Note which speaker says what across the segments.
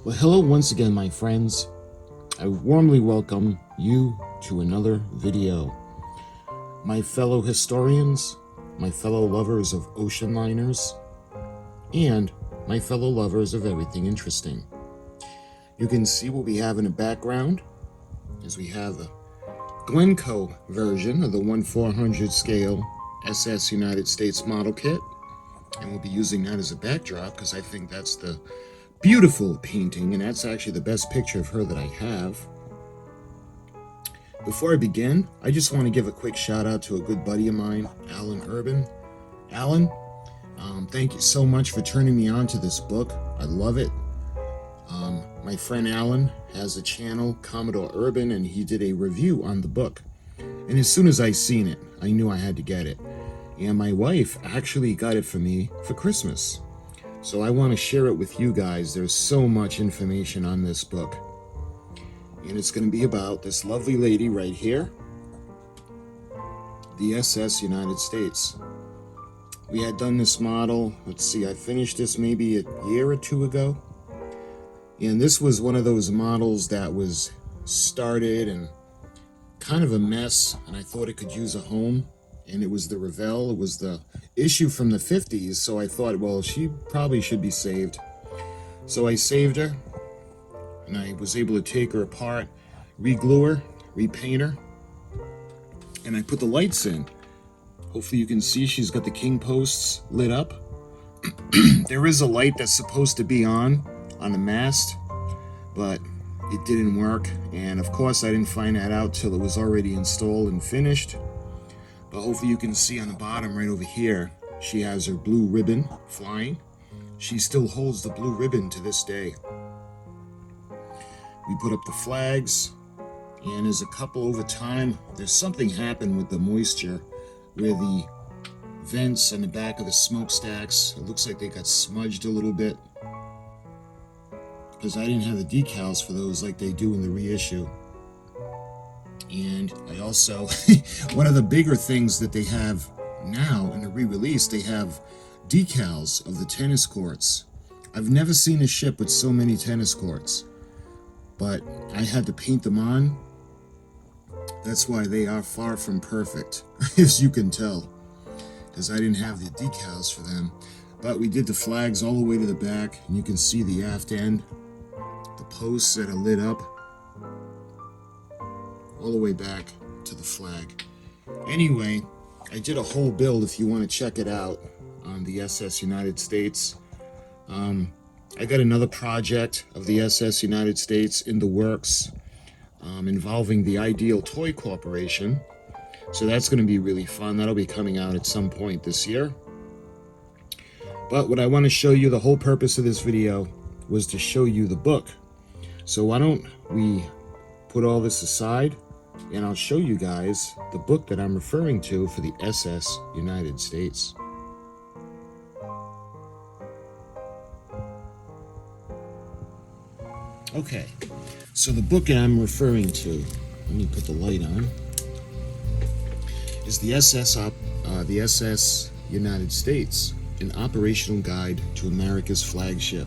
Speaker 1: Well, hello once again, my friends. I warmly welcome you to another video. My fellow historians, my fellow lovers of ocean liners, and my fellow lovers of everything interesting. You can see what we have in the background is we have a Glencoe version of the 1/400 scale SS United States model kit, and we'll be using that as a backdrop because I think that's the beautiful painting, and that's actually the best picture of her that I have. Before I begin, I just want to give a quick shout out to a good buddy of mine, Alan Urban. Alan, thank you so much for turning me on to this book. I love it. My friend Alan has a channel, Commodore Urban, and he did a review on the book. And as soon as I seen it, I knew I had to get it. And my wife actually got it for me for Christmas. So I want to share it with you guys. There's so much information on this book. And it's going to be about this lovely lady right here, the SS United States. We had done this model, let's see, I finished this maybe a year or two ago. And this was one of those models that was started and kind of a mess, and I thought it could use a home. And it was the Revell, it was the issue from the 50s, so I thought, well, she probably should be saved. So I saved her, and I was able to take her apart, re-glue her, repaint her, and I put the lights in. Hopefully you can see she's got the king posts lit up. There is a light that's supposed to be on the mast, but it didn't work, and of course I didn't find that out till it was already installed and finished. But hopefully you can see on the bottom right over here, she has her blue ribbon flying. She still holds the blue ribbon to this day. We put up the flags, and there's a couple over time. There's something happened with the moisture where the vents on the back of the smokestacks, it looks like they got smudged a little bit. Because I didn't have the decals for those like they do in the reissue. And I also, one of the bigger things that they have now in the re-release, they have decals of the tennis courts. I've never seen a ship with so many tennis courts, but I had to paint them on. That's why they are far from perfect, as you can tell, because I didn't have the decals for them. But we did the flags all the way to the back, and you can see the aft end, the posts that are lit up, all the way back to the flag. Anyway, I did a whole build if you want to check it out on the SS United States. I got another project of the SS United States in the works involving the Ideal Toy Corporation. So that's going to be really fun. That'll be coming out at some point this year. But what I want to show you, the whole purpose of this video was to show you the book. So why don't we put all this aside, and I'll show you guys the book that I'm referring to for the SS United States. Okay, so the book that I'm referring to, let me put the light on, is the SS United States, an operational guide to America's flagship.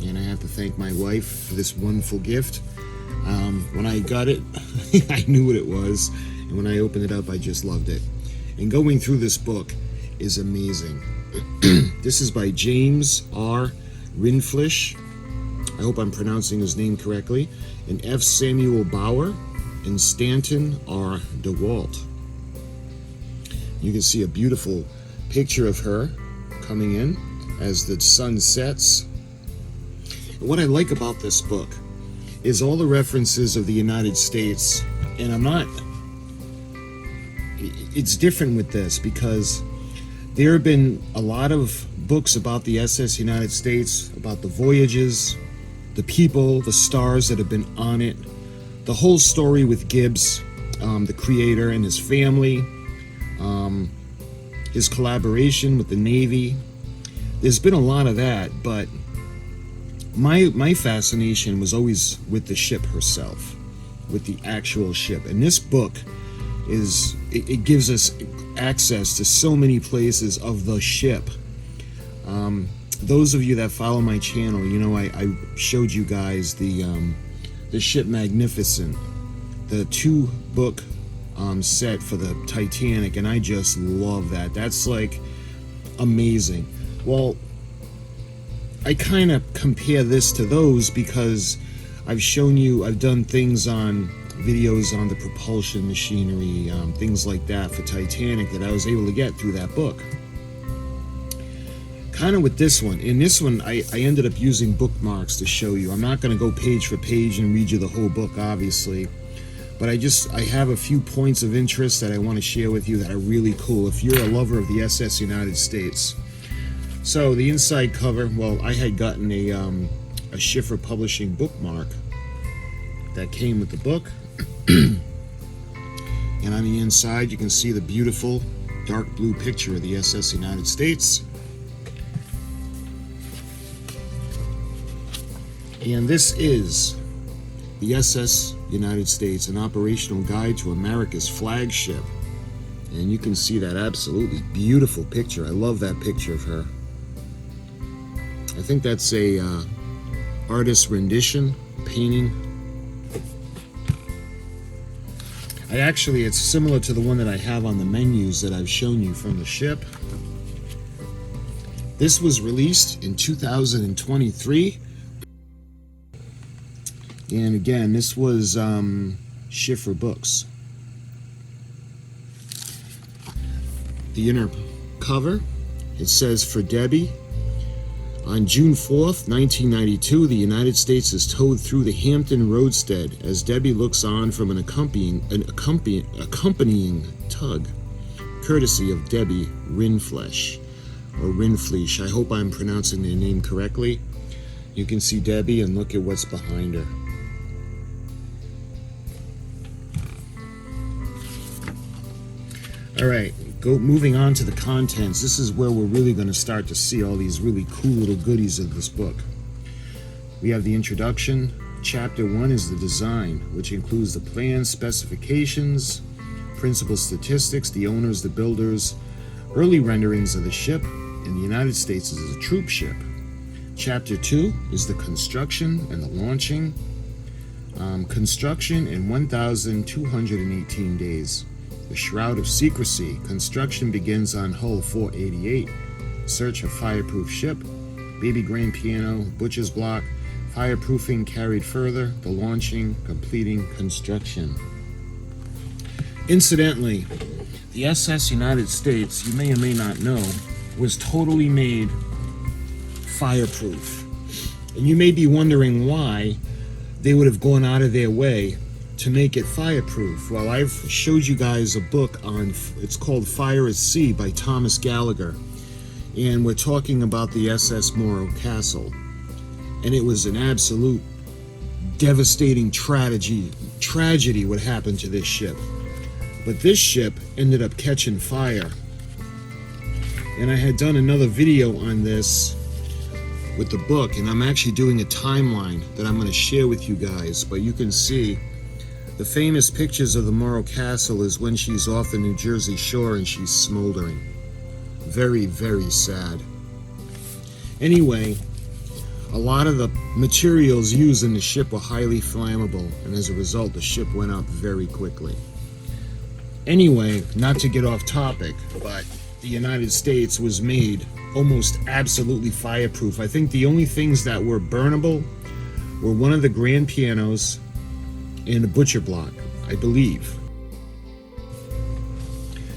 Speaker 1: And I have to thank my wife for this wonderful gift. When I got it, I knew what it was, and when I opened it up, I just loved it. And going through this book is amazing. This is by James R. Rindfleisch. I hope I'm pronouncing his name correctly. And F. Samuel Bauer and Stanton R. Daywalt. You can see a beautiful picture of her coming in as the sun sets. And what I like about this book is all the references of the United States, and it's different with this because there have been a lot of books about the SS United States, about the voyages, the people, the stars that have been on it, the whole story with Gibbs, the creator, and his family, his collaboration with the Navy. There's been a lot of that, but my fascination was always with the ship herself, with the actual ship. And this book it gives us access to so many places of the ship. those of you that follow my channel, you know I showed you guys the ship Magnificent, the 2-book set for the Titanic, and I just love that. That's like amazing. Well, I kind of compare this to those because I've shown you, I've done things on videos on the propulsion machinery, things like that for Titanic that I was able to get through that book. Kind of with this one. In this one, I ended up using bookmarks to show you. I'm not going to go page for page and read you the whole book, obviously. But I have a few points of interest that I want to share with you that are really cool if you're a lover of the SS United States. So the inside cover, well, I had gotten a Shiffer Publishing bookmark that came with the book. And on the inside, you can see the beautiful dark blue picture of the SS United States. And this is the SS United States, an operational guide to America's flagship. And you can see that absolutely beautiful picture. I love that picture of her. I think that's a artist's rendition, painting. It's similar to the one that I have on the menus that I've shown you from the ship. This was released in 2023. And again, this was Shiffer Books. The inner cover, it says, "For Debbie, on June 4th, 1992, the United States is towed through the Hampton roadstead as Debbie looks on from an accompanying tug, courtesy of Debbie Rindfleisch, or Rindfleisch. I hope I'm pronouncing their name correctly. You can see Debbie and look at what's behind her. All right, moving on to the contents. This is where we're really going to start to see all these really cool little goodies of this book. We have the introduction. Chapter 1 is the design, which includes the plans, specifications, principal statistics, the owners, the builders, early renderings of the ship, and the United States as a troop ship. Chapter 2 is the construction and the launching. Construction in 1,218 days. The Shroud of Secrecy. Construction begins on hull 488. Search for fireproof ship. Baby grand piano. Butcher's block. Fireproofing carried further. The launching. Completing construction. Incidentally, the SS United States, you may or may not know, was totally made fireproof. And you may be wondering why they would have gone out of their way to make it fireproof. Well, I've showed you guys a book on, it's called Fire at Sea by Thomas Gallagher. And we're talking about the SS Morro Castle. And it was an absolute devastating tragedy what happened to this ship. But this ship ended up catching fire. And I had done another video on this with the book, and I'm actually doing a timeline that I'm going to share with you guys. But you can see the famous pictures of the Morro Castle is when she's off the New Jersey shore and she's smoldering. Very, very sad. Anyway, a lot of the materials used in the ship were highly flammable, and as a result, the ship went up very quickly. Anyway, not to get off topic, but the United States was made almost absolutely fireproof. I think the only things that were burnable were one of the grand pianos and a butcher block, I believe.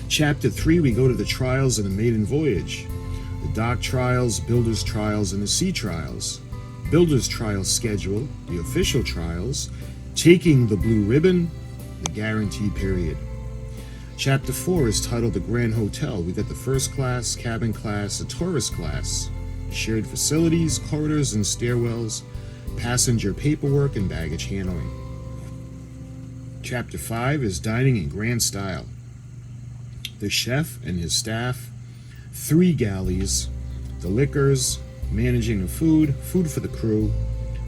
Speaker 1: Chapter 3, we go to the trials of the maiden voyage. The dock trials, builder's trials, and the sea trials. Builder's trial schedule, the official trials, taking the blue ribbon, the guarantee period. Chapter 4 is titled The Grand Hotel. We got the first class, cabin class, the tourist class, shared facilities, corridors and stairwells, passenger paperwork, and baggage handling. Chapter 5 is dining in grand style. The chef and his staff, 3 galleys, the liquors, managing the food, food for the crew,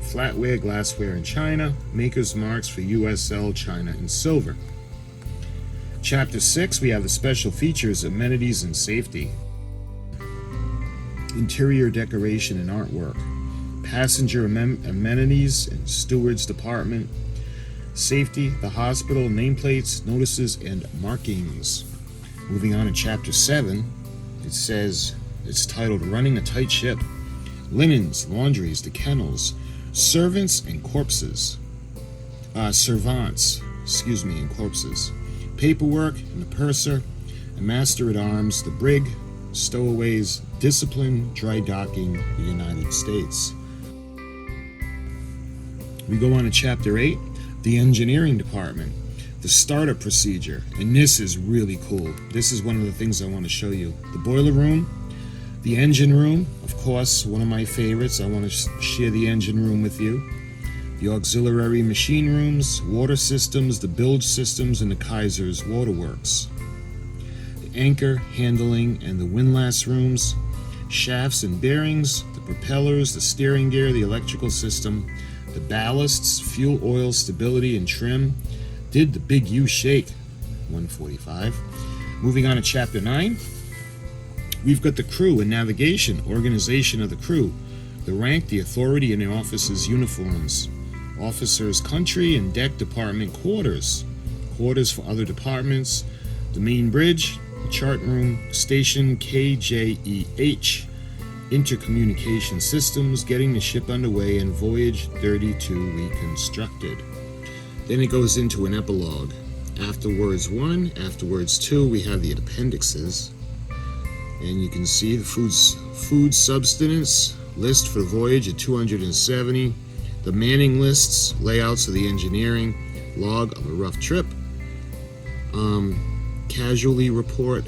Speaker 1: flatware, glassware, and china, maker's marks for USL, china, and silver. Chapter 6, we have the special features, amenities, and safety. interior decoration and artwork, passenger amenities and stewards department, safety, the hospital, nameplates, notices, and markings. Moving on to chapter 7, it says, it's titled Running a Tight Ship. Linens, laundries, the kennels, servants and corpses. Servants, and corpses. Paperwork and the purser, a master-at-arms, the brig, stowaways, discipline, dry docking, the United States. We go on to chapter 8, the engineering department, the startup procedure, and this is really cool. This is one of the things I want to show you. The boiler room, the engine room, of course, one of my favorites. I want to share the engine room with you. The auxiliary machine rooms, water systems, the bilge systems, and the Kaiser's waterworks. The anchor, handling, and the windlass rooms, shafts and bearings, the propellers, the steering gear, the electrical system, the ballasts, fuel oil, stability, and trim. Did the big U shake? 145. Moving on to chapter 9. We've got the crew and navigation, organization of the crew, the rank, the authority, and the officers' uniforms. Officers' country and deck department quarters. Quarters for other departments. The main bridge, the chart room, station KJEH. Intercommunication systems, getting the ship underway, and voyage 32 reconstructed. Then it goes into an epilogue. Afterwards 1, afterwards 2, we have the appendixes. And you can see the food substance list for the voyage at 270. The manning lists, layouts of the engineering, log of a rough trip, casualty report,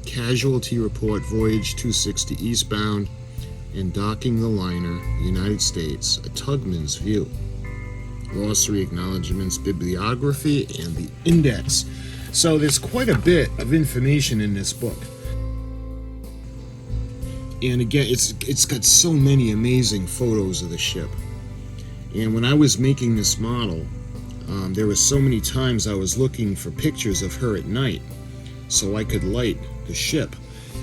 Speaker 1: voyage 260 eastbound, and docking the liner, United States, a tugman's view. Glossary, acknowledgments, bibliography, and the index. So there's quite a bit of information in this book. And again, it's got so many amazing photos of the ship. And when I was making this model, there were so many times I was looking for pictures of her at night so I could light the ship.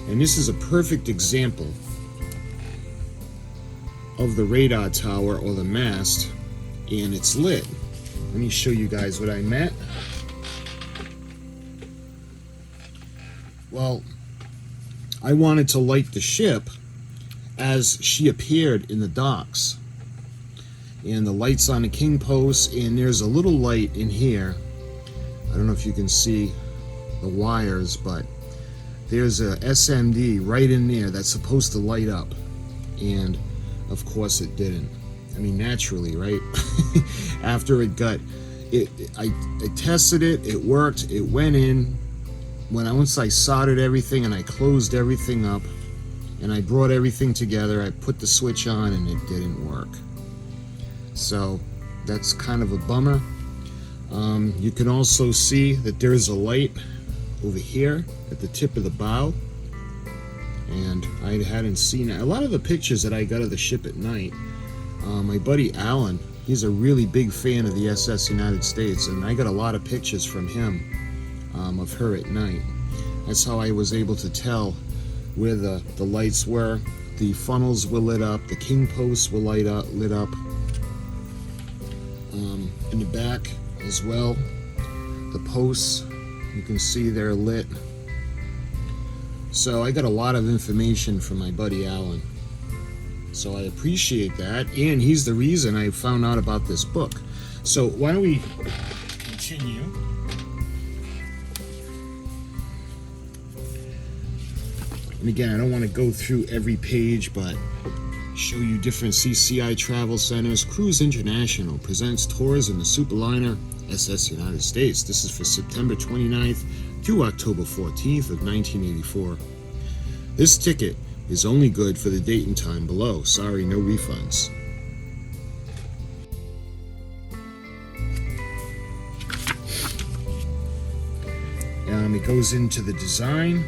Speaker 1: And this is a perfect example of the radar tower or the mast, and it's lit. Let me show you guys what I meant. Well, I wanted to light the ship as she appeared in the docks. And the lights on the king post, and there's a little light in here. I don't know if you can see the wires, but there's a SMD right in there that's supposed to light up, and of course it didn't. I mean, naturally, right? After it got it, I tested it, it worked, it went in. Once I soldered everything and I closed everything up and I brought everything together, I put the switch on and it didn't work. So that's kind of a bummer. You can also see that there's a light over here at the tip of the bow, and I hadn't seen it. A lot of the pictures that I got of the ship at night, my buddy Alan, he's a really big fan of the SS United States, and I got a lot of pictures from him of her at night. That's how I was able to tell where the lights were. The funnels were lit up, the king posts were lit up. In the back as well, the posts, you can see they're lit. So I got a lot of information from my buddy Alan, so I appreciate that, and he's the reason I found out about this book. So why don't we continue? And again, I don't want to go through every page, but show you different CCI travel centers. Cruise International presents tours in the superliner SS United States. This is for September 29th to October 14th of 1984. This ticket is only good for the date and time below. Sorry, no refunds. It goes into the design.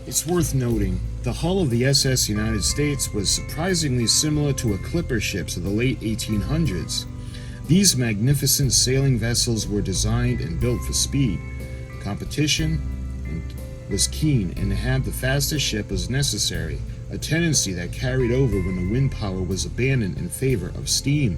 Speaker 1: It's worth noting, the hull of the SS United States was surprisingly similar to a clipper ships of the late 1800s. These magnificent sailing vessels were designed and built for speed, competition, was keen and to have the fastest ship was necessary, a tendency that carried over when the wind power was abandoned in favor of steam.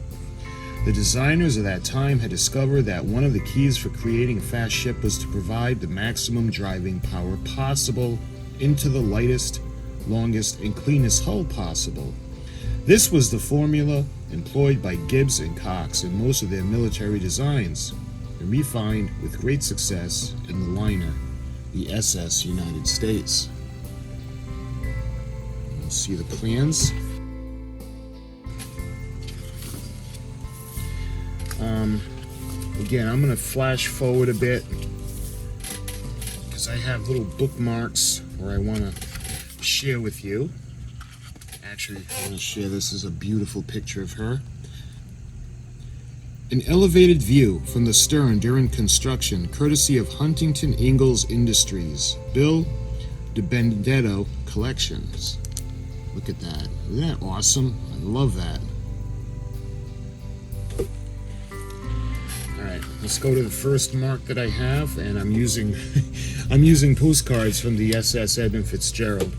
Speaker 1: The designers of that time had discovered that one of the keys for creating a fast ship was to provide the maximum driving power possible into the lightest, longest, and cleanest hull possible. This was the formula employed by Gibbs and Cox in most of their military designs, and refined with great success in the liner, the SS United States. You see the plans. Again, I'm going to flash forward a bit because I have little bookmarks where I want to share with you. Actually, I want to share this is a beautiful picture of her. An elevated view from the stern during construction, courtesy of Huntington Ingalls Industries, Bill DiBenedetto Collections. Look at that. Isn't that awesome? I love that. Alright, let's go to the first mark that I have, and I'm using I'm using postcards from the SS Edmund Fitzgerald.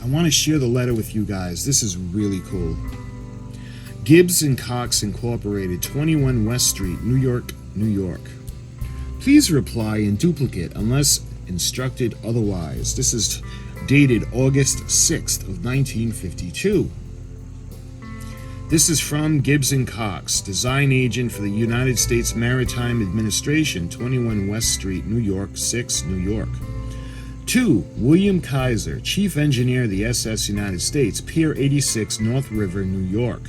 Speaker 1: I want to share the letter with you guys. This is really cool. Gibbs and Cox Incorporated, 21 West Street, New York, New York. Please reply in duplicate unless instructed otherwise. This is dated August 6th of 1952. This is from Gibbs and Cox, design agent for the United States Maritime Administration, 21 West Street, New York, 6, New York. 2. William Kaiser, chief engineer of the SS United States, Pier 86, North River, New York.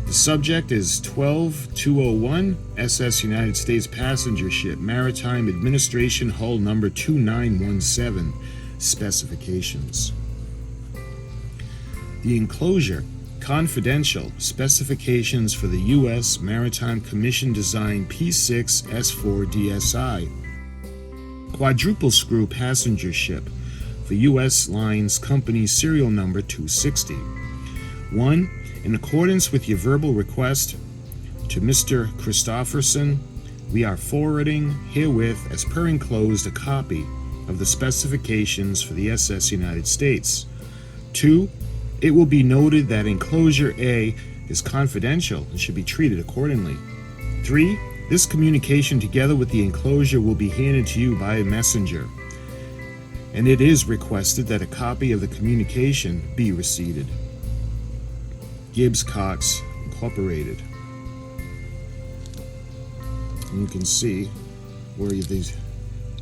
Speaker 1: The subject is 12201 SS United States passenger ship, Maritime Administration, hull number 2917. Specifications. The enclosure, confidential specifications for the U.S. Maritime Commission design P6 S4 DSI. Quadruple screw passenger ship for U.S. Lines Company serial number 260. 1. In accordance with your verbal request to Mr. Christopherson, we are forwarding herewith as per enclosed a copy of the specifications for the SS United States. 2. It will be noted that enclosure A is confidential and should be treated accordingly. 3. This communication together with the enclosure will be handed to you by a messenger, and it is requested that a copy of the communication be receipted. Gibbs Cox Incorporated. And you can see where these.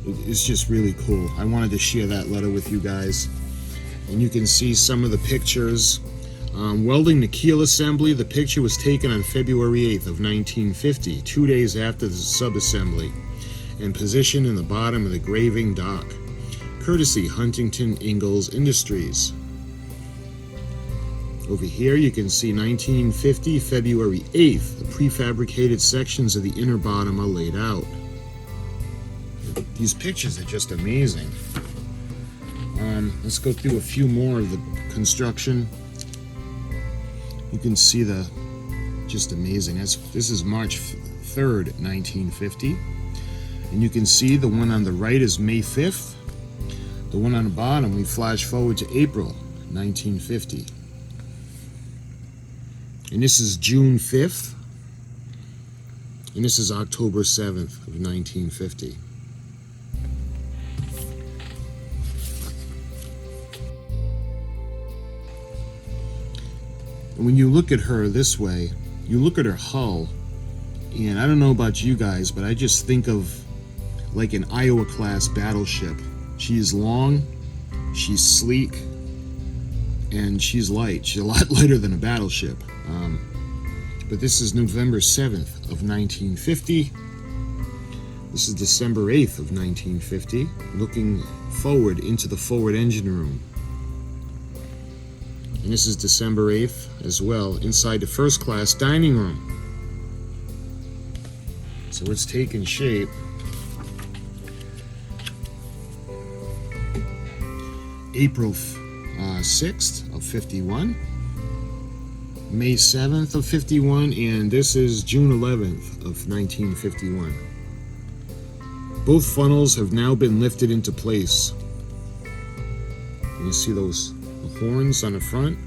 Speaker 1: It's just really cool. I wanted to share that letter with you guys. And you can see some of the pictures. Welding the keel assembly. The picture was taken on February 8th of 1950, 2 days after the subassembly, and positioned in the bottom of the graving dock. Courtesy Huntington Ingalls Industries. Over here you can see 1950, February 8th. The prefabricated sections of the inner bottom are laid out. These pictures are just amazing. Let's go through a few more of the construction. You can see the just amazing. This is March 3rd, 1950. And you can see the one on the right is May 5th. The one on the bottom, we flash forward to April 1950. And this is June 5th. And this is October 7th of 1950. And when you look at her this way, you look at her hull, and I don't know about you guys, but I just think of like an Iowa-class battleship. She's long, she's sleek, and she's light. She's a lot lighter than a battleship. But this is November 7th of 1950. This is December 8th of 1950. Looking forward into the forward engine room. And this is December 8th as well, inside the first class dining room. So it's taking shape. April 6th of 51. May 7th of 51, and this is June 11th of 1951. Both funnels have now been lifted into place. You see those horns on the front?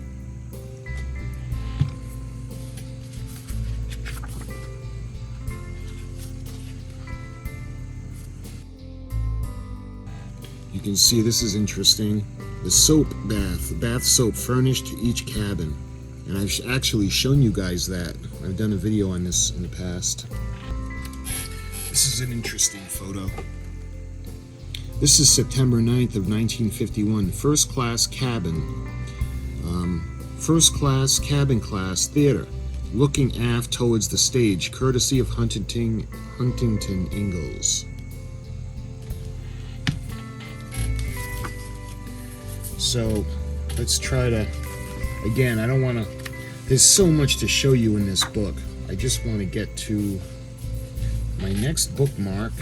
Speaker 1: You can see this is interesting. The soap bath, the bath soap furnished to each cabin. And I've actually shown you guys that. I've done a video on this in the past. This is an interesting photo. This is September 9th of 1951. First class cabin. First class cabin class theater. Looking aft towards the stage, courtesy of Huntington Ingalls. So let's try to, again, I don't want to, there's so much to show you in this book. I just want to get to my next bookmark.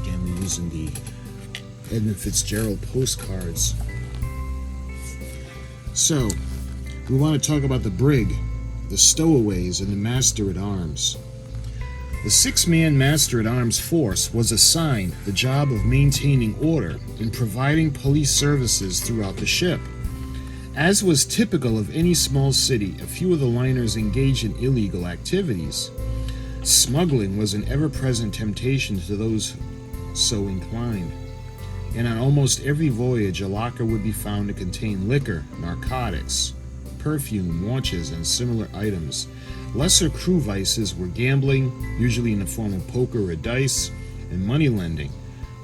Speaker 1: Again, we're using the Edmund Fitzgerald postcards. So, we want to talk about the brig, the stowaways, and the master-at-arms. The 6-man master-at-arms force was assigned the job of maintaining order and providing police services throughout the ship. As was typical of any small city, a few of the liners engaged in illegal activities. Smuggling was an ever-present temptation to those so inclined, and on almost every voyage a locker would be found to contain liquor, narcotics, perfume, watches, and similar items. Lesser crew vices were gambling, usually in the form of poker or dice, and money lending.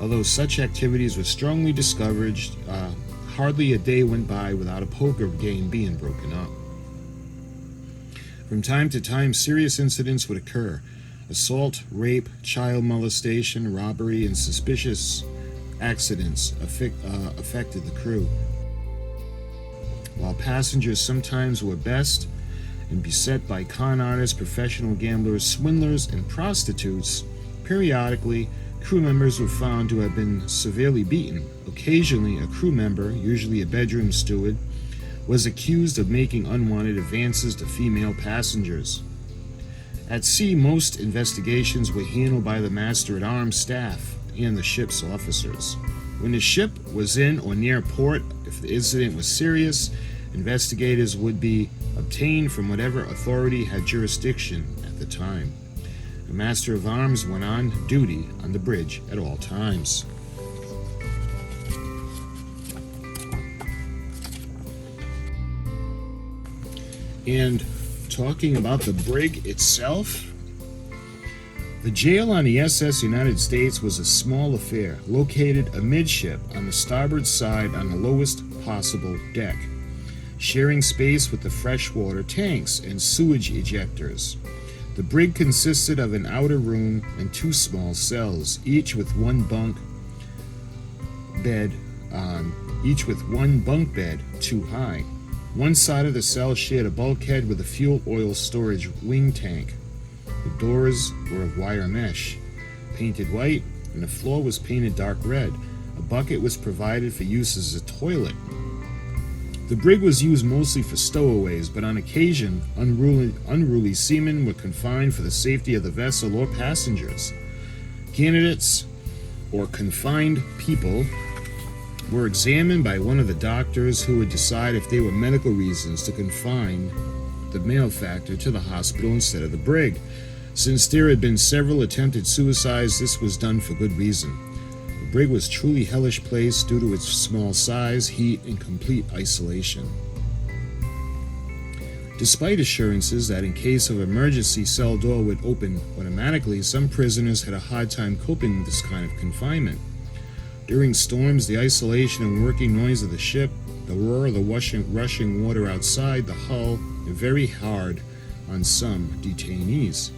Speaker 1: Although such activities were strongly discouraged, hardly a day went by without a poker game being broken up. From time to time, serious incidents would occur. Assault, rape, child molestation, robbery, and suspicious accidents affected the crew. While passengers sometimes were best and beset by con artists, professional gamblers, swindlers, and prostitutes, periodically, crew members were found to have been severely beaten. Occasionally, a crew member, usually a bedroom steward, was accused of making unwanted advances to female passengers. At sea, most investigations were handled by the master-at-arms staff and the ship's officers. When the ship was in or near port, if the incident was serious, investigators would be obtained from whatever authority had jurisdiction at the time. The Master of Arms went on duty on the bridge at all times. And talking about the brig itself, the jail on the SS United States was a small affair, located amidship on the starboard side on the lowest possible deck, sharing space with the freshwater tanks and sewage ejectors. The brig consisted of an outer room and 2 small cells, each with one bunk bed 2 high. One side of the cell shared a bulkhead with a fuel oil storage wing tank. The doors were of wire mesh, painted white, and the floor was painted dark red. A bucket was provided for use as a toilet. The brig was used mostly for stowaways, but on occasion, unruly seamen were confined for the safety of the vessel or passengers. Candidates or confined people were examined by one of the doctors who would decide if there were medical reasons to confine the malefactor to the hospital instead of the brig. Since there had been several attempted suicides, this was done for good reason. The brig was a truly hellish place due to its small size, heat, and complete isolation. Despite assurances that in case of emergency, cell door would open automatically, some prisoners had a hard time coping with this kind of confinement. During storms, the isolation and working noise of the ship, the roar of the rushing water outside the hull, were very hard on some detainees.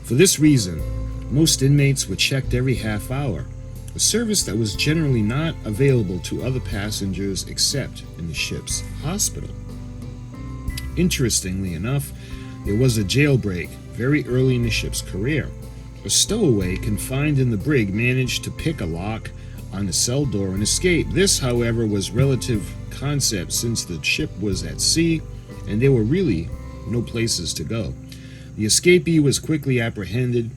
Speaker 1: For this reason, most inmates were checked every half hour, a service that was generally not available to other passengers except in the ship's hospital. Interestingly enough, there was a jailbreak very early in the ship's career. A stowaway confined in the brig managed to pick a lock on the cell door and escape. This, however, was relative concept since the ship was at sea and there were really no places to go. The escapee was quickly apprehended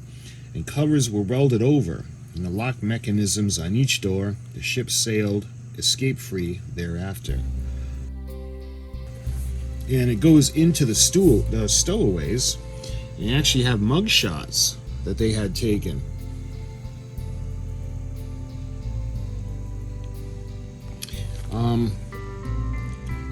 Speaker 1: and covers were welded over, and the lock mechanisms on each door. The ship sailed escape-free thereafter. And it goes into the stowaways, and you actually have mug shots that they had taken.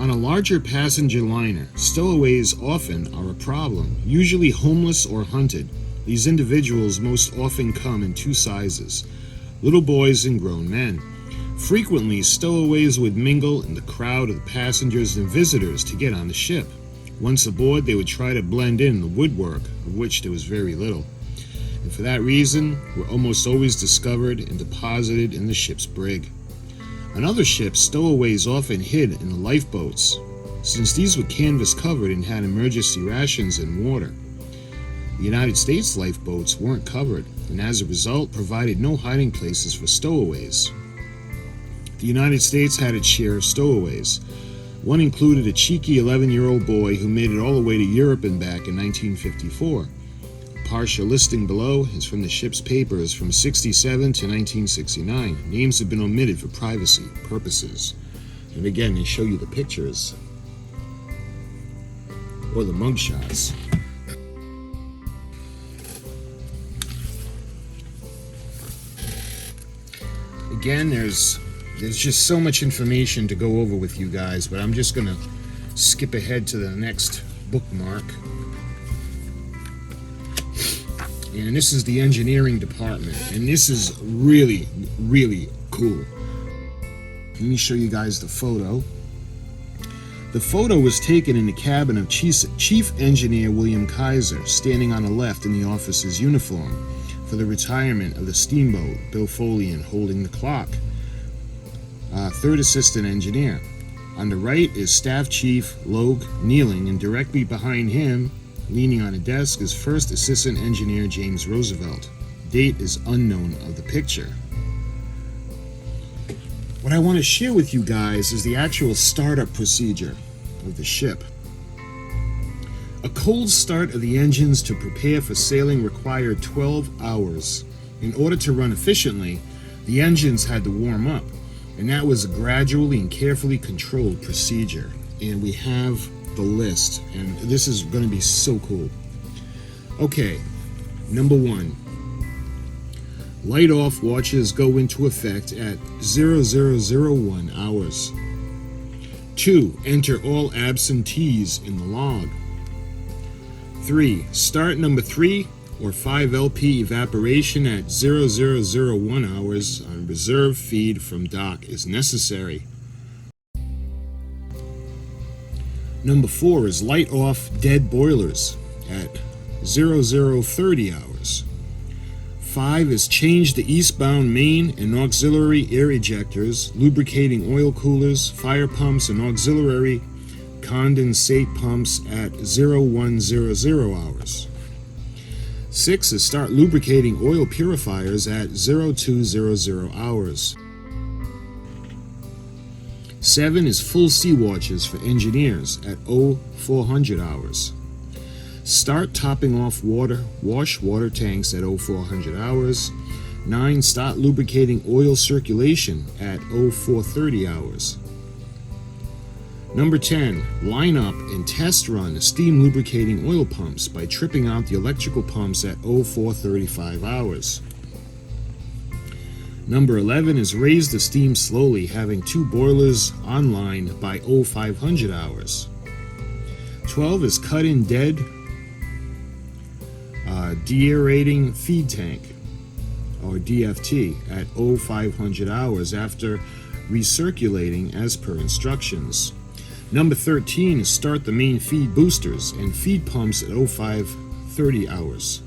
Speaker 1: On a larger passenger liner, stowaways often are a problem, usually homeless or hunted. These individuals most often come in two sizes, little boys and grown men. Frequently, stowaways would mingle in the crowd of the passengers and visitors to get on the ship. Once aboard, they would try to blend in the woodwork, of which there was very little. And for that reason, were almost always discovered and deposited in the ship's brig. On other ships, stowaways often hid in the lifeboats, since these were canvas covered and had emergency rations and water. The United States lifeboats weren't covered, and as a result provided no hiding places for stowaways. The United States had its share of stowaways. One included a cheeky 11-year-old boy who made it all the way to Europe and back in 1954. A partial listing below is from the ship's papers from 67 to 1969. Names have been omitted for privacy purposes. And again, they show you the pictures or the mugshots. Again, there's just so much information to go over with you guys, but I'm just gonna skip ahead to the next bookmark. And this is the engineering department, and this is really, really cool. Let me show you guys the photo. The photo was taken in the cabin of Chief Engineer William Kaiser, standing on the left in the officer's uniform for the retirement of the steamboat, Bill Folian holding the clock. Third Assistant Engineer. On the right is Staff Chief Logue kneeling, and directly behind him, leaning on a desk, is First Assistant Engineer James Roosevelt. Date is unknown of the picture. What I want to share with you guys is the actual startup procedure of the ship. A cold start of the engines to prepare for sailing required 12 hours. In order to run efficiently, the engines had to warm up, and that was a gradually and carefully controlled procedure. And we have the list, and this is going to be so cool. Okay, number 1. Light off watches go into effect at 0001 hours. 2. Enter all absentees in the log. 3. Start number 3 or 5 LP evaporation at 0001 hours on reserve feed from dock is necessary. Number 4 is light off dead boilers at 0030 hours. 5 is change the eastbound main and auxiliary air ejectors, lubricating oil coolers, fire pumps, and auxiliary condensate pumps at 0100 hours. 6 is start lubricating oil purifiers at 0200 hours. 7 is full sea watches for engineers at 0400 hours. Start topping off wash water tanks at 0400 hours. 9. Start lubricating oil circulation at 0430 hours. Number 10. Line up and test run the steam lubricating oil pumps by tripping out the electrical pumps at 0435 hours. Number 11 is raise the steam slowly, having 2 boilers online by 0500 hours. 12 is cut in dead deaerating feed tank, or DFT, at 0500 hours after recirculating as per instructions. Number 13 is start the main feed boosters and feed pumps at 0530 hours.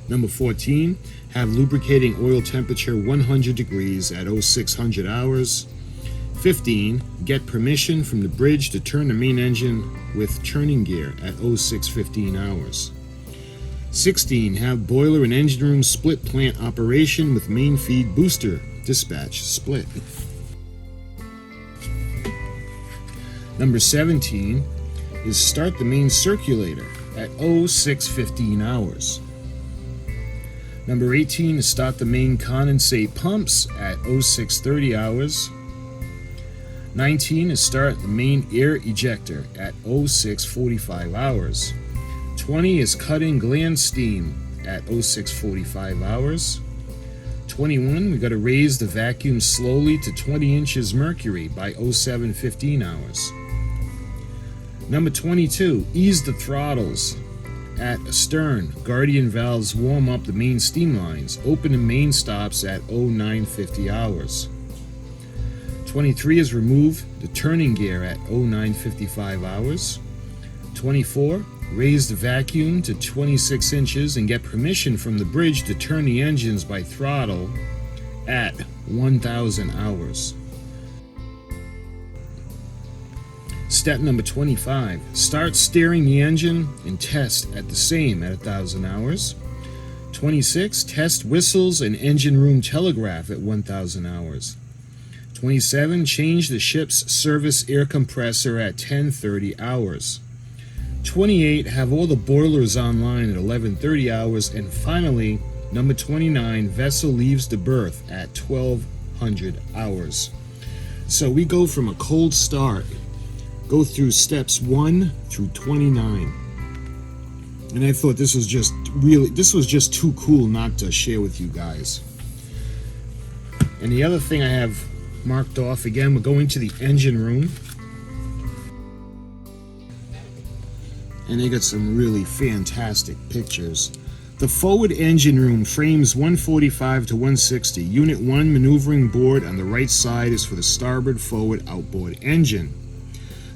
Speaker 1: Number 14, have lubricating oil temperature 100 degrees at 0600 hours. 15, get permission from the bridge to turn the main engine with turning gear at 0615 hours. 16, have boiler and engine room split plant operation with main feed booster dispatch split. Number 17, is start the main circulator at 0615 hours. Number 18 is start the main condensate pumps at 0630 hours. 19 is start the main air ejector at 0645 hours. 20 is cut in gland steam at 0645 hours. 21, we got to raise the vacuum slowly to 20 inches mercury by 0715 hours. Number 22, ease the throttles at astern. Guardian valves warm up the main steam lines. Open the main stops at 0950 hours. 23 is remove the turning gear at 0955 hours. 24, raise the vacuum to 26 inches and get permission from the bridge to turn the engines by throttle at 1000 hours. Step number 25, start steering the engine and test at the same at 1000 hours. 26, test whistles and engine room telegraph at 1000 hours. 27, change the ship's service air compressor at 1030 hours. 28, have all the boilers online at 1130 hours. And finally, number 29, vessel leaves the berth at 1200 hours. So we go from a cold start, go through steps 1 through 29. And I thought this was just too cool not to share with you guys. And the other thing I have marked off, again, we're going to the engine room. And they got some really fantastic pictures. The forward engine room, frames 145 to 160. Unit 1 maneuvering board on the right side is for the starboard forward outboard engine.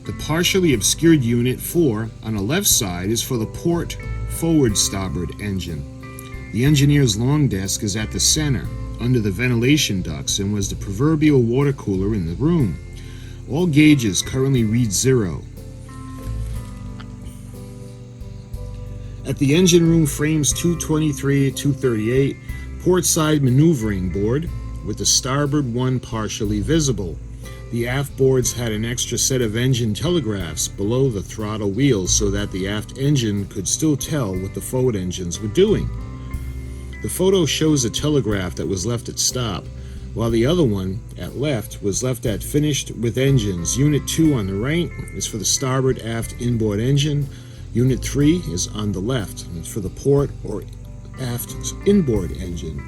Speaker 1: The partially obscured unit 4 on the left side is for the port forward starboard engine. The engineer's long desk is at the center, under the ventilation ducts, and was the proverbial water cooler in the room. All gauges currently read 0. At the engine room, frames 223 to 238, port side maneuvering board with the starboard one partially visible. The aft boards had an extra set of engine telegraphs below the throttle wheels so that the aft engine could still tell what the forward engines were doing. The photo shows a telegraph that was left at stop, while the other one, at left, was left at finished with engines. Unit 2 on the right is for the starboard aft inboard engine. Unit 3 is on the left, and it's for the port or aft inboard engine.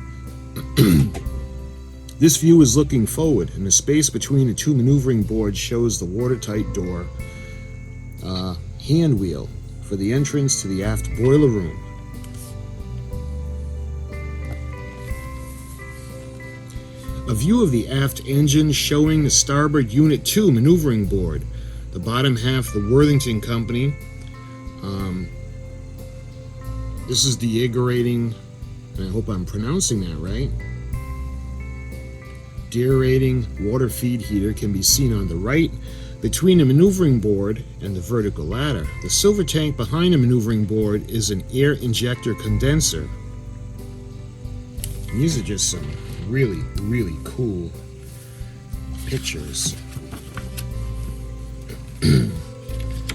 Speaker 1: This view is looking forward, and the space between the two maneuvering boards shows the watertight door hand wheel for the entrance to the aft boiler room. A view of the aft engine showing the starboard Unit 2 maneuvering board. The bottom half, the Worthington Company. This is the aerating, and I hope I'm pronouncing that right. Deaerating water feed heater can be seen on the right between the maneuvering board and the vertical ladder. The silver tank behind the maneuvering board is an air injector condenser. And these are just some really, really cool pictures.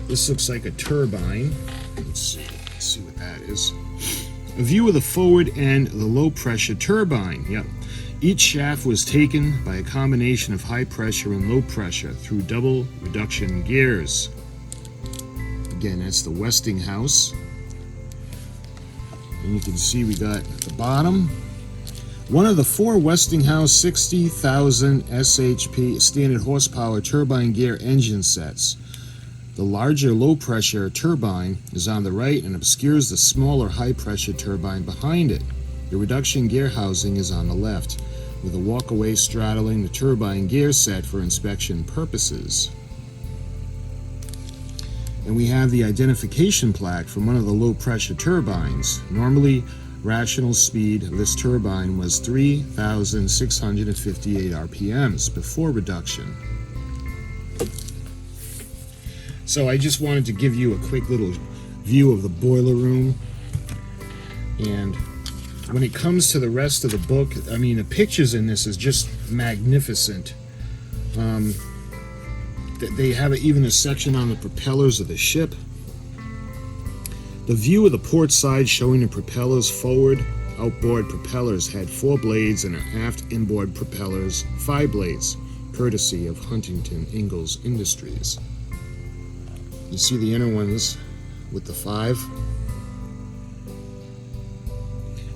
Speaker 1: This looks like a turbine. Let's see what that is. A view of the forward and the low pressure turbine. Yep. Each shaft was taken by a combination of high pressure and low pressure through double reduction gears. Again, that's the Westinghouse. And you can see we got at the bottom one of the 4 Westinghouse 60,000 SHP standard horsepower turbine gear engine sets. The larger low-pressure turbine is on the right and obscures the smaller high-pressure turbine behind it. The reduction gear housing is on the left, with a walkaway straddling the turbine gear set for inspection purposes. And we have the identification plaque from one of the low-pressure turbines. Normally, rational speed of this turbine was 3,658 RPMs before reduction. So I just wanted to give you a quick little view of the boiler room. And when it comes to the rest of the book, I mean, the pictures in this is just magnificent. they have even a section on the propellers of the ship. The view of the port side showing the propellers forward. Outboard propellers had 4 blades and aft inboard propellers 5 blades, courtesy of Huntington Ingalls Industries. You see the inner ones with the 5.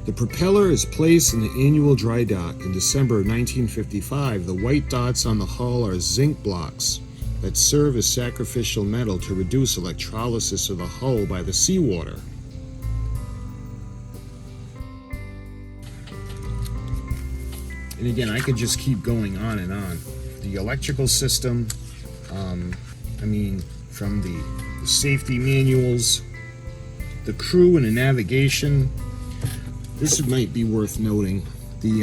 Speaker 1: The propeller is placed in the annual dry dock in December of 1955. The white dots on the hull are zinc blocks that serve as sacrificial metal to reduce electrolysis of the hull by the seawater. And again, I could just keep going on and on. The electrical system, from the safety manuals, the crew and the navigation. This might be worth noting. The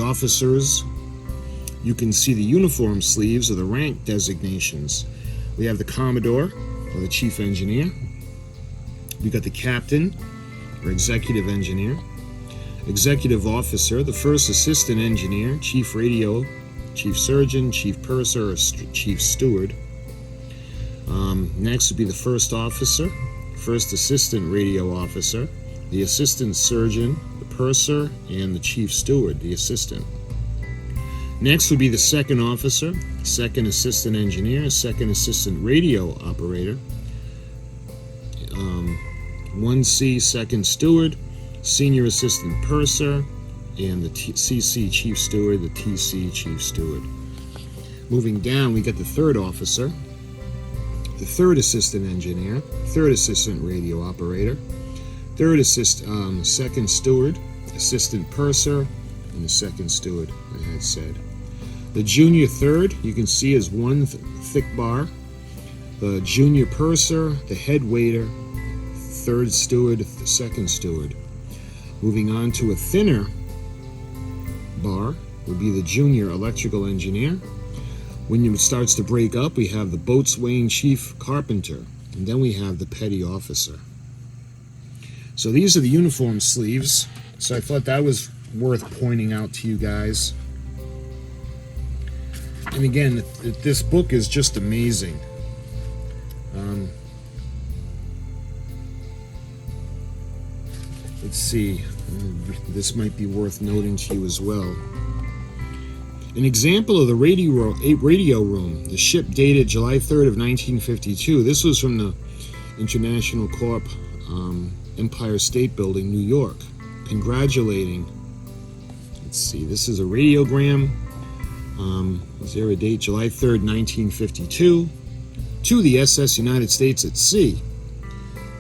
Speaker 1: officers, you can see the uniform sleeves or the rank designations. We have the Commodore, or the Chief Engineer. We got the Captain, or Executive Engineer. Executive Officer, the First Assistant Engineer, Chief Radio, Chief Surgeon, Chief Purser, or Chief Steward. Next would be the First Officer, First Assistant Radio Officer, the Assistant Surgeon, the Purser, and the Chief Steward, the Assistant. Next would be the Second Officer, Second Assistant Engineer, Second Assistant Radio Operator, 1C Second Steward, Senior Assistant Purser, and the CC Chief Steward, the TC Chief Steward. Moving down, we get the Third Officer, the Third Assistant Engineer, Third Assistant Radio Operator, Second Steward, Assistant Purser, and the Second Steward, I had said. The Junior Third, you can see, is one thick bar. The Junior Purser, the Head Waiter, Third Steward, the Second Steward. Moving on to a thinner bar would be the Junior Electrical Engineer. When it starts to break up, we have the Boatswain Chief Carpenter, and then we have the Petty Officer. So these are the uniform sleeves. So I thought that was worth pointing out to you guys. And again, this book is just amazing. Let's see. This might be worth noting to you as well. An example of the radio room. The ship dated July 3rd of 1952. This was from the International Corp Empire State Building, New York. Congratulating. Let's see. This is a radiogram. Is there a date? July 3rd, 1952. To the SS United States at Sea.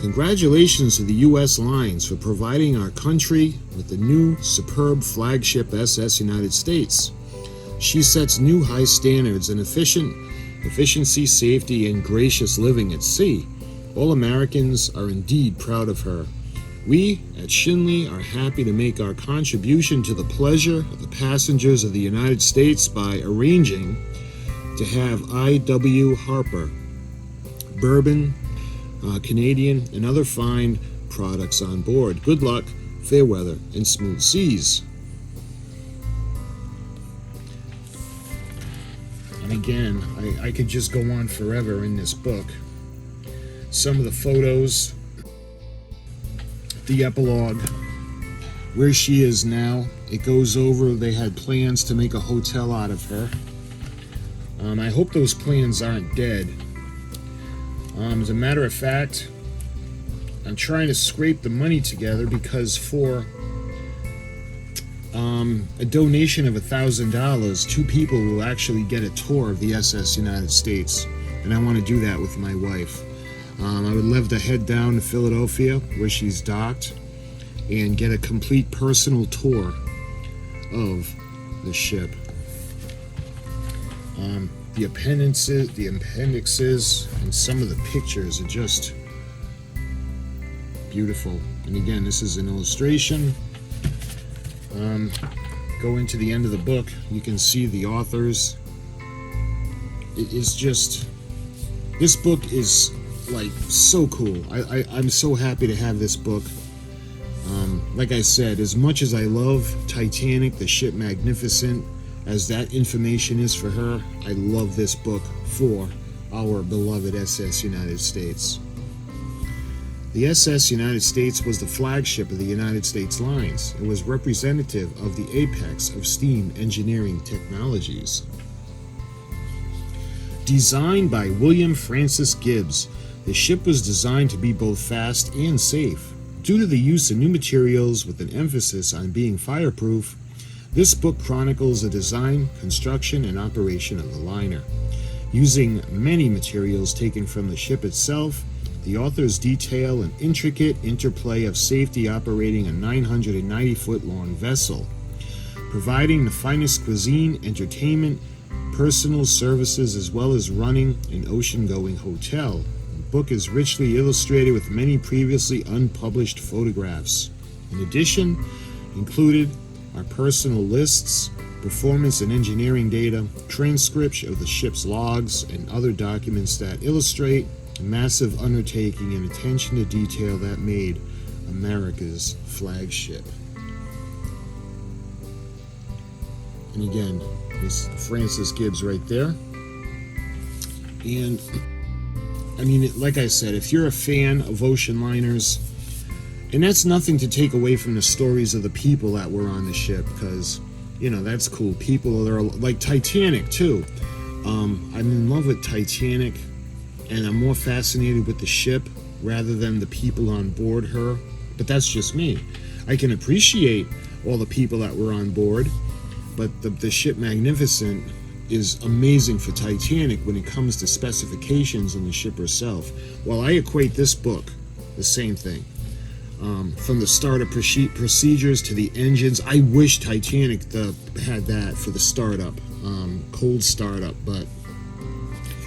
Speaker 1: Congratulations to the U.S. Lines for providing our country with the new superb flagship SS United States. She sets new high standards in efficiency, safety, and gracious living at sea. All Americans are indeed proud of her. We at Shinley are happy to make our contribution to the pleasure of the passengers of the United States by arranging to have I.W. Harper, bourbon, Canadian, and other fine products on board. Good luck, fair weather, and smooth seas. And again, I could just go on forever in this book. Some of the photos, the epilogue, where she is now. It goes over, they had plans to make a hotel out of her. I hope those plans aren't dead. As a matter of fact, I'm trying to scrape the money together because for a donation of $1,000, 2 people will actually get a tour of the SS United States, and I want to do that with my wife. I would love to head down to Philadelphia, where she's docked, and get a complete personal tour of the ship. The appendixes, and some of the pictures are just beautiful. And again, this is an illustration. Go into the end of the book, you can see the authors. It is just, this book is like so cool. I'm so happy to have this book. Like I said, as much as I love Titanic, the ship magnificent, as that information is for her, I love this book for our beloved SS United States. The SS United States was the flagship of the United States lines. It was representative of the apex of steam engineering technologies. Designed by William Francis Gibbs, the ship was designed to be both fast and safe. Due to the use of new materials with an emphasis on being fireproof, this book chronicles the design, construction, and operation of the liner. Using many materials taken from the ship itself, the authors detail an intricate interplay of safety operating a 990-foot-long vessel, providing the finest cuisine, entertainment, personal services, as well as running an ocean-going hotel. The book is richly illustrated with many previously unpublished photographs. In addition, included are personal lists, performance and engineering data, transcripts of the ship's logs, and other documents that illustrate a massive undertaking and attention to detail that made America's flagship. And again, this Francis Gibbs right there. And I mean, like I said, if you're a fan of ocean liners, and that's nothing to take away from the stories of the people that were on the ship, because, you know, that's cool. People that are like Titanic, too. I'm in love with Titanic, and I'm more fascinated with the ship rather than the people on board her. But that's just me. I can appreciate all the people that were on board, but the ship Magnificent is amazing for Titanic when it comes to specifications on the ship herself. Well, I equate this book the same thing. From the startup procedures to the engines. I wish Titanic had that for the startup, cold startup, but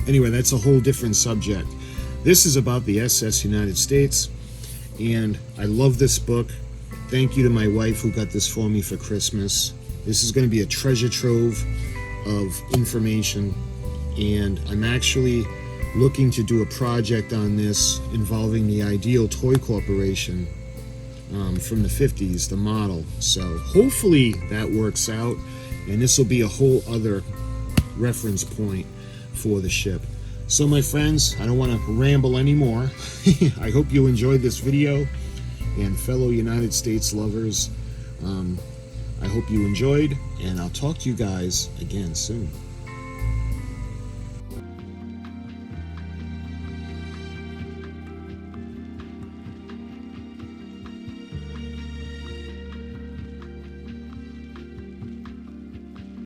Speaker 1: anyway, that's a whole different subject. This is about the SS United States, and I love this book. Thank you to my wife who got this for me for Christmas. This is going to be a treasure trove of information, and I'm actually looking to do a project on this involving the Ideal Toy Corporation from the 50s, the model. So hopefully that works out, and this will be a whole other reference point for the ship. So my friends, I don't want to ramble anymore. I hope you enjoyed this video, and fellow United States lovers, I hope you enjoyed, and I'll talk to you guys again soon.